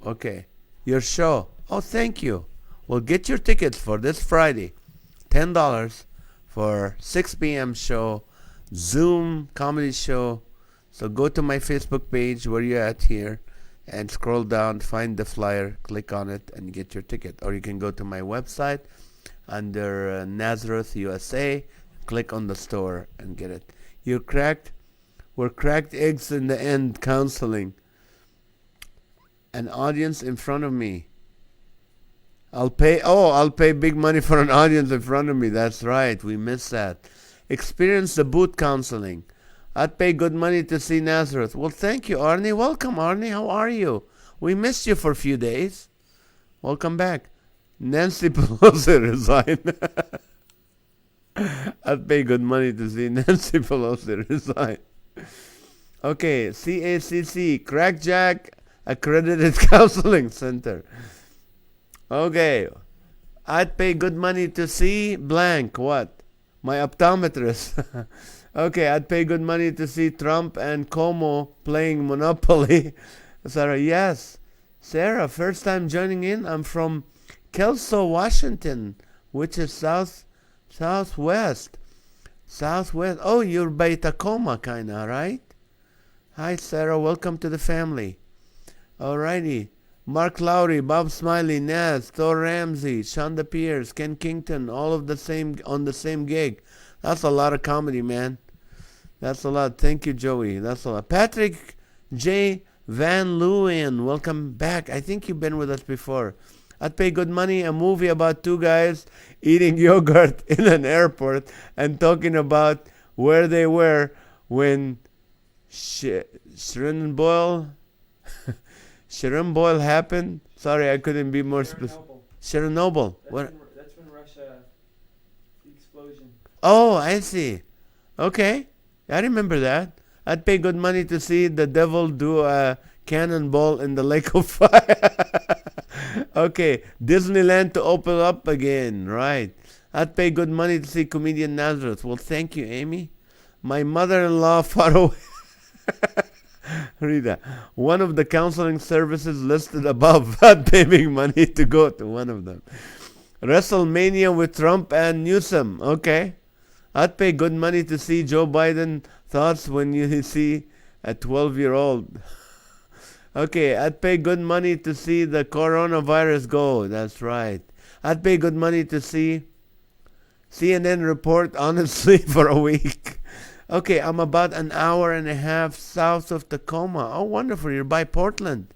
S2: Okay, your show. Oh, thank you. Well, get your tickets for this Friday. $10 for 6 p.m. show, Zoom comedy show. So go to my Facebook page where you're at here and scroll down, find the flyer, click on it, and get your ticket. Or you can go to my website under Nazareth, USA, click on the store and get it. You're cracked. We're cracked eggs in the end counseling. An audience in front of me. I'll pay big money for an audience in front of me. That's right. We missed that. Experience the boot counseling. I'd pay good money to see Nazareth. Well, thank you, Arnie. Welcome, Arnie. How are you? We missed you for a few days. Welcome back. Nancy Pelosi resigned. I'd pay good money to see Nancy Pelosi resign. Okay, CACC, Crackjack Accredited Counseling Center. Okay, I'd pay good money to see blank. What? My optometrist. Okay, I'd pay good money to see Trump and Como playing Monopoly. Sarah, yes. Sarah, first time joining in. I'm from Kelso, Washington, which is southwest. Southwest. Oh, you're by Tacoma, kinda, right? Hi, Sarah. Welcome to the family. Alrighty. Mark Lowry, Bob Smiley, Naz, Thor Ramsey, Shonda Pierce, Ken Kington, all of the same on the same gig. That's a lot of comedy, man. That's a lot. Thank you, Joey. That's a lot. Patrick J. Van Leeuwen, welcome back. I think you've been with us before. I'd pay good money, a movie about two guys eating yogurt in an airport and talking about where they were when Sharon Boyle happened. Sorry, I couldn't be more specific. Chernobyl.
S1: That's when Russia, the explosion.
S2: Oh, I see. Okay, I remember that. I'd pay good money to see the devil do a cannonball in the lake of fire. Okay, Disneyland to open up again. Right. I'd pay good money to see comedian Nazareth. Well, thank you, Amy. My mother-in-law far away. Rita, one of the counseling services listed above. I'd pay big money to go to one of them. WrestleMania with Trump and Newsom. Okay. I'd pay good money to see Joe Biden thoughts when you see a 12-year-old. Okay, I'd pay good money to see the coronavirus go. That's right. I'd pay good money to see CNN report honestly for a week. Okay, I'm about an hour and a half south of Tacoma. Oh, wonderful. You're by Portland.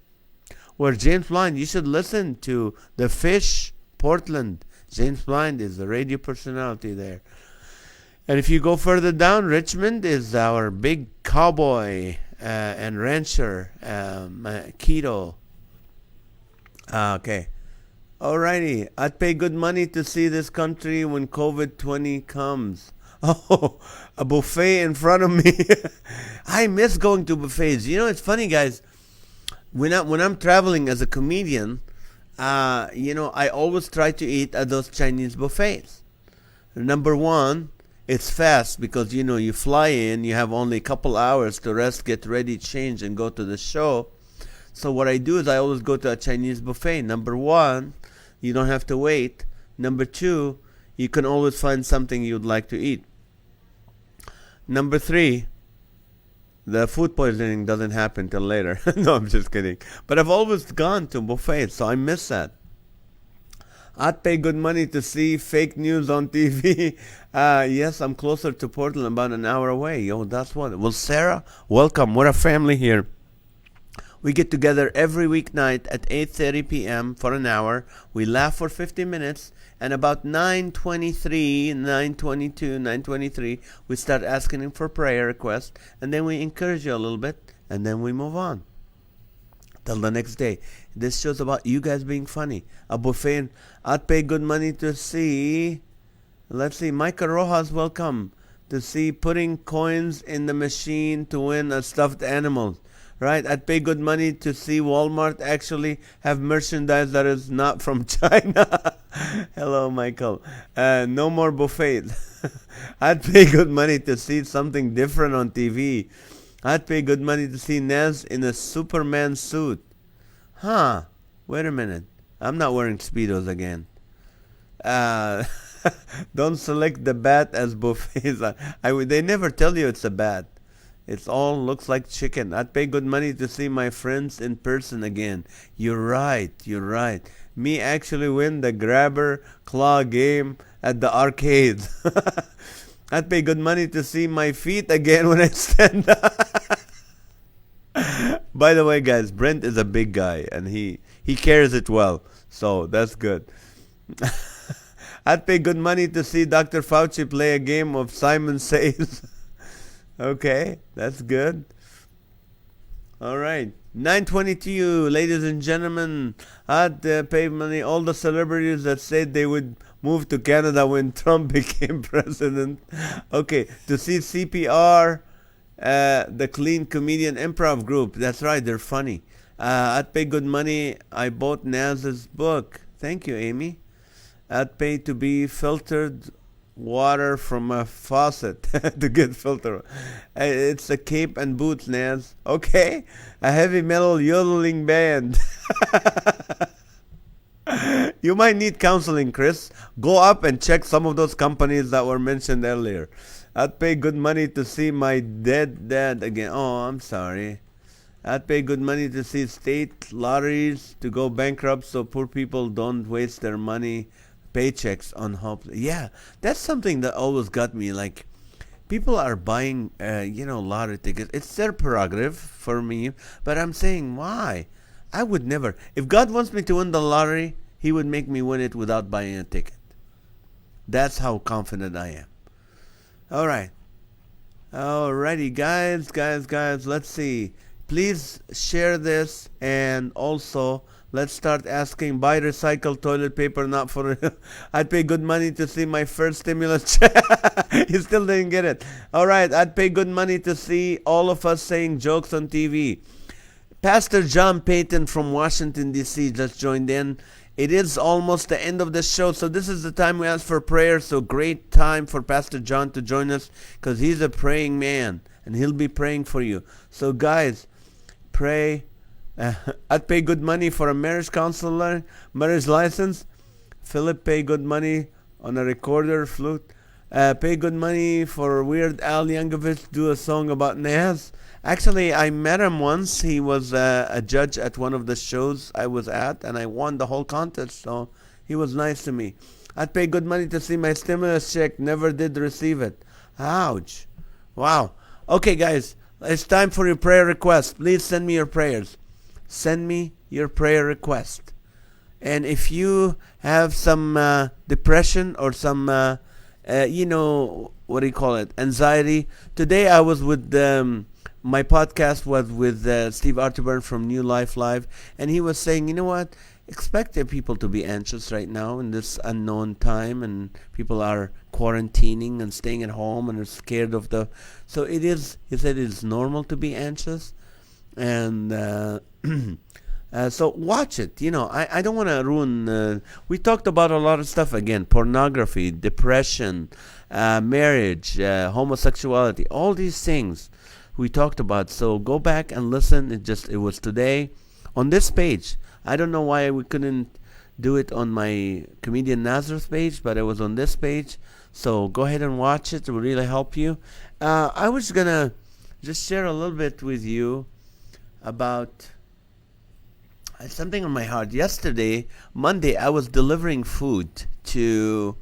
S2: Where James Blind, you should listen to The Fish, Portland. James Blind is the radio personality there. And if you go further down, Richmond is our big cowboy and rancher, Keto. Okay. Alrighty. I'd pay good money to see this country when COVID-20 comes. Oh, a buffet in front of me. I miss going to buffets. You know, it's funny, guys. When I'm traveling as a comedian, I always try to eat at those Chinese buffets. Number one, it's fast because, you fly in, you have only a couple hours to rest, get ready, change, and go to the show. So what I do is I always go to a Chinese buffet. Number one, you don't have to wait. Number two, you can always find something you'd like to eat. Number three, the food poisoning doesn't happen till later. No, I'm just kidding. But I've always gone to buffets, so I miss that. I'd pay good money to see fake news on TV. Yes, I'm closer to Portland, about an hour away. Yo, that's what. Well, Sarah, welcome. We're a family here. We get together every weeknight at 8:30 p.m. for an hour. We laugh for 50 minutes. And about 9:23, 9:22, 9:23, we start asking him for prayer requests. And then we encourage you a little bit. And then we move on till the next day. This show's about you guys being funny. A buffet. I'd pay good money to see. Let's see. Micah Rojas, welcome. To see putting coins in the machine to win a stuffed animal. Right? I'd pay good money to see Walmart actually have merchandise that is not from China. Hello, Michael. No more buffets. I'd pay good money to see something different on TV. I'd pay good money to see NAZ in a Superman suit. Huh. Wait a minute. I'm not wearing Speedos again. Don't select the bat as buffets. They never tell you it's a bat. It all looks like chicken. I'd pay good money to see my friends in person again. You're right. Me actually win the grabber claw game at the arcade. I'd pay good money to see my feet again when I stand up. By the way, guys, Brent is a big guy and he carries it well. So that's good. I'd pay good money to see Dr. Fauci play a game of Simon Says. Okay, that's good. All right. 9:22, ladies and gentlemen. I'd pay money all the celebrities that said they would move to Canada when Trump became president. Okay, to see CPR, the Clean Comedian Improv Group. That's right, they're funny. I'd pay good money. I bought NAZ's book. Thank you, Amy. I'd pay to be filtered water from a faucet to get filter. It's a cape and boots, Naz. Okay, a heavy metal yodeling band. You might need counseling, Chris. Go up and check some of those companies that were mentioned earlier. I'd pay good money to see my dead dad again. Oh, I'm sorry. I'd pay good money to see state lotteries to go bankrupt so poor people don't waste their money paychecks on hope. Yeah, that's something that always got me. Like, people are buying, lottery tickets. It's their prerogative for me, but I'm saying, why? I would never. If God wants me to win the lottery, He would make me win it without buying a ticket. That's how confident I am. All right. Alrighty, guys. Let's see. Please share this, and also let's start asking, buy recycled toilet paper, not for... I'd pay good money to see my first stimulus check. You still didn't get it. All right, I'd pay good money to see all of us saying jokes on TV. Pastor John Payton from Washington, D.C. just joined in. It is almost the end of the show, so this is the time we ask for prayer. So great time for Pastor John to join us because he's a praying man, and he'll be praying for you. So, guys, pray. I'd pay good money for a marriage counselor, marriage license. Philip, pay good money on a recorder, flute. Pay good money for Weird Al Yankovic, do a song about NAZ. Actually, I met him once. He was a judge at one of the shows I was at, and I won the whole contest, so he was nice to me. I'd pay good money to see my stimulus check. Never did receive it. Ouch. Wow. Okay, guys, it's time for your prayer request. Please send me your prayers. Send me your prayer request. And if you have some depression or some what do you call it? Anxiety. Today I was with my podcast was with Steve Arterburn from New Life Live, and he was saying, you know what? Expect the people to be anxious right now in this unknown time, and people are quarantining and staying at home and are scared of the. So it is. He said it's normal to be anxious, and so watch it. I don't want to ruin. We talked about a lot of stuff again: pornography, depression, marriage, homosexuality, all these things we talked about. So go back and listen. It was today on this page. I don't know why we couldn't do it on my comedian Nazareth page, but it was on this page. So go ahead and watch it. It will really help you. I was gonna just share a little bit with you about something on my heart. Yesterday, Monday, I was delivering food to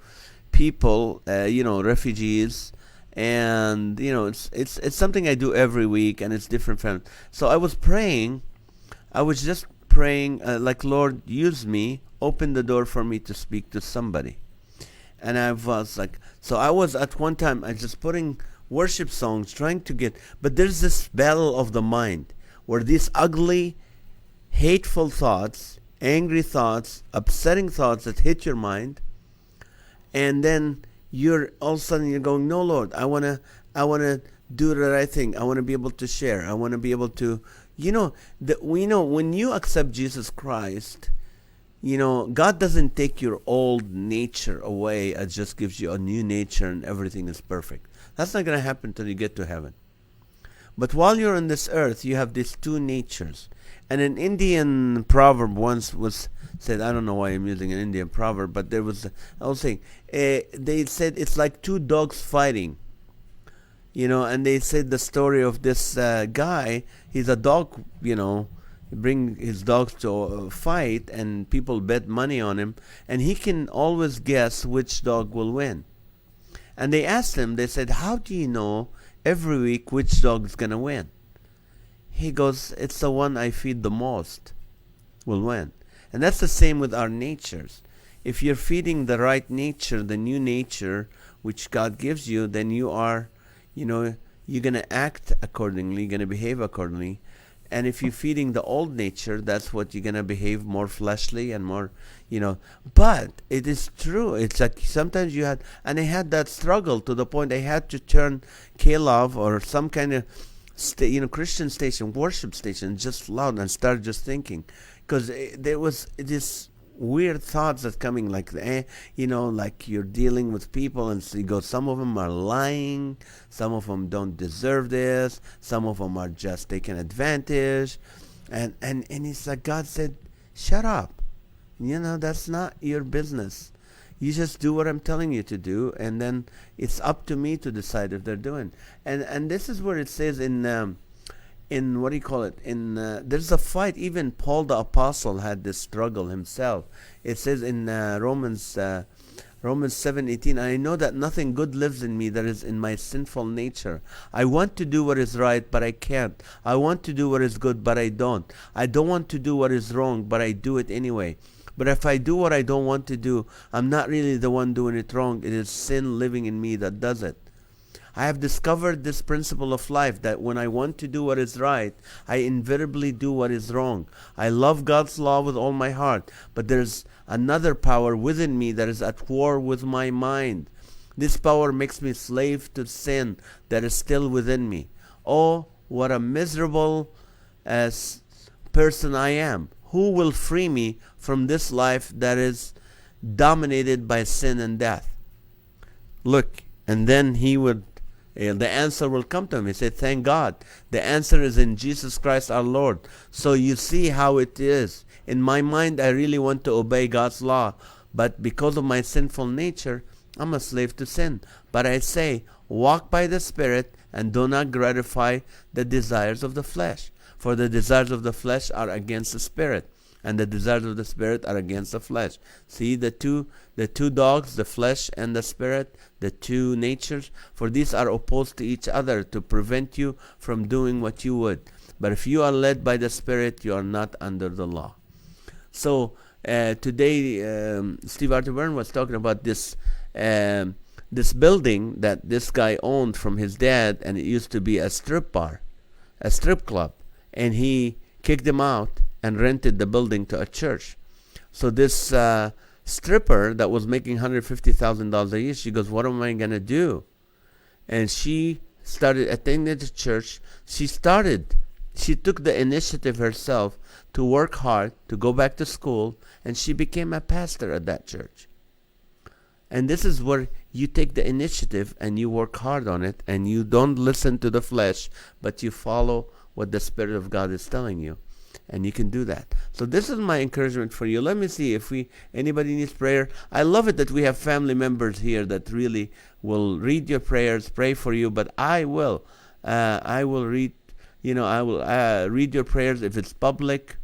S2: people, refugees, and it's something I do every week, and it's different from. So I was praying. I was just praying, like, Lord, use me, open the door for me to speak to somebody. And I was like, so I was at one time, I just putting worship songs, trying to get, but there's this battle of the mind, where these ugly, hateful thoughts, angry thoughts, upsetting thoughts that hit your mind, and then you're all of a sudden you're going, no, Lord, I wanna do the right thing. I want to be able to share. I want to be able to, when you accept Jesus Christ, God doesn't take your old nature away. It just gives you a new nature and everything is perfect. That's not going to happen until you get to heaven. But while you're on this earth, you have these two natures. And an Indian proverb once was said, I don't know why I'm using an Indian proverb, but I was saying, they said it's like two dogs fighting. And they said the story of this guy. He's a dog, bring his dogs to a fight, and people bet money on him, and he can always guess which dog will win. And they asked him, they said, how do you know every week which dog is going to win? He goes, it's the one I feed the most will win. And that's the same with our natures. If you're feeding the right nature, the new nature which God gives you, then you are, you're going to act accordingly, you're going to behave accordingly. And if you're feeding the old nature, that's what you're going to behave more fleshly and more, But it is true. It's like sometimes I had that struggle to the point I had to turn K-Love or some kind of, Christian station, worship station, just loud and start just thinking. Because there was this weird thoughts that coming like, like you're dealing with people and so you go, some of them are lying, some of them don't deserve this, some of them are just taking advantage, and it's like God said, shut up, that's not your business. You just do what I'm telling you to do, and then it's up to me to decide if they're doing. And this is where it says in what do you call it? There's a fight. Even Paul the Apostle had this struggle himself. It says in Romans 7:18, I know that nothing good lives in me, that is in my sinful nature. I want to do what is right, but I can't. I want to do what is good, but I don't. I don't want to do what is wrong, but I do it anyway. But if I do what I don't want to do, I'm not really the one doing it wrong. It is sin living in me that does it. I have discovered this principle of life, that when I want to do what is right, I invariably do what is wrong. I love God's law with all my heart, but there's another power within me that is at war with my mind. This power makes me slave to sin that is still within me. Oh, what a miserable person I am. Who will free me from this life that is dominated by sin and death? Look, and then the answer will come to him. He said, thank God. The answer is in Jesus Christ our Lord. So you see how it is. In my mind, I really want to obey God's law. But because of my sinful nature, I'm a slave to sin. But I say, walk by the Spirit and do not gratify the desires of the flesh. For the desires of the flesh are against the Spirit, and the desires of the Spirit are against the flesh. See the two dogs, the flesh and the Spirit, the two natures, for these are opposed to each other to prevent you from doing what you would. But if you are led by the Spirit, you are not under the law. So today, Steve Arterburn was talking about this this building that this guy owned from his dad, and it used to be a strip bar, a strip club, and he kicked him out and rented the building to a church. So this stripper that was making $150,000 a year, she goes, what am I going to do? And she started attending the church. She took the initiative herself to work hard, to go back to school, and she became a pastor at that church. And this is where you take the initiative and you work hard on it, and you don't listen to the flesh, but you follow what the Spirit of God is telling you. And you can do that. So this is my encouragement for you. Let me see if anybody needs prayer. I love it that we have family members here that really will read your prayers, pray for you. But I will read. I will read your prayers if it's public.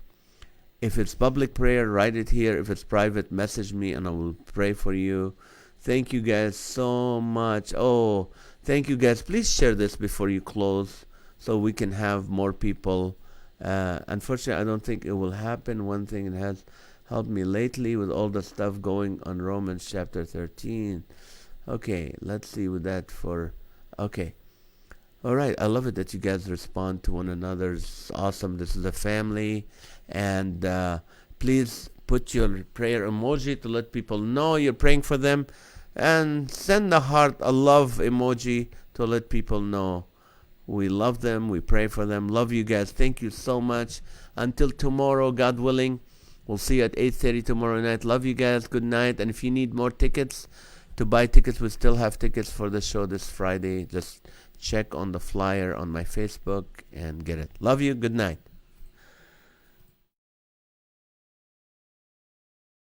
S2: If it's public prayer, write it here. If it's private, message me and I will pray for you. Thank you guys so much. Oh, thank you guys. Please share this before you close so we can have more people. Unfortunately, I don't think it will happen. One thing it has helped me lately with all the stuff going on Romans chapter 13. Okay, let's see with that okay. All right, I love it that you guys respond to one another. It's awesome. This is a family. And please put your prayer emoji to let people know you're praying for them. And send a heart, a love emoji to let people know we love them, we pray for them. Love you guys. Thank you so much. Until tomorrow, God willing, we'll see you at 8:30 tomorrow night. Love you guys. Good night. And if you need more tickets, to buy tickets, we still have tickets for the show this Friday. Just check on the flyer on my Facebook and get it. Love you. Good night.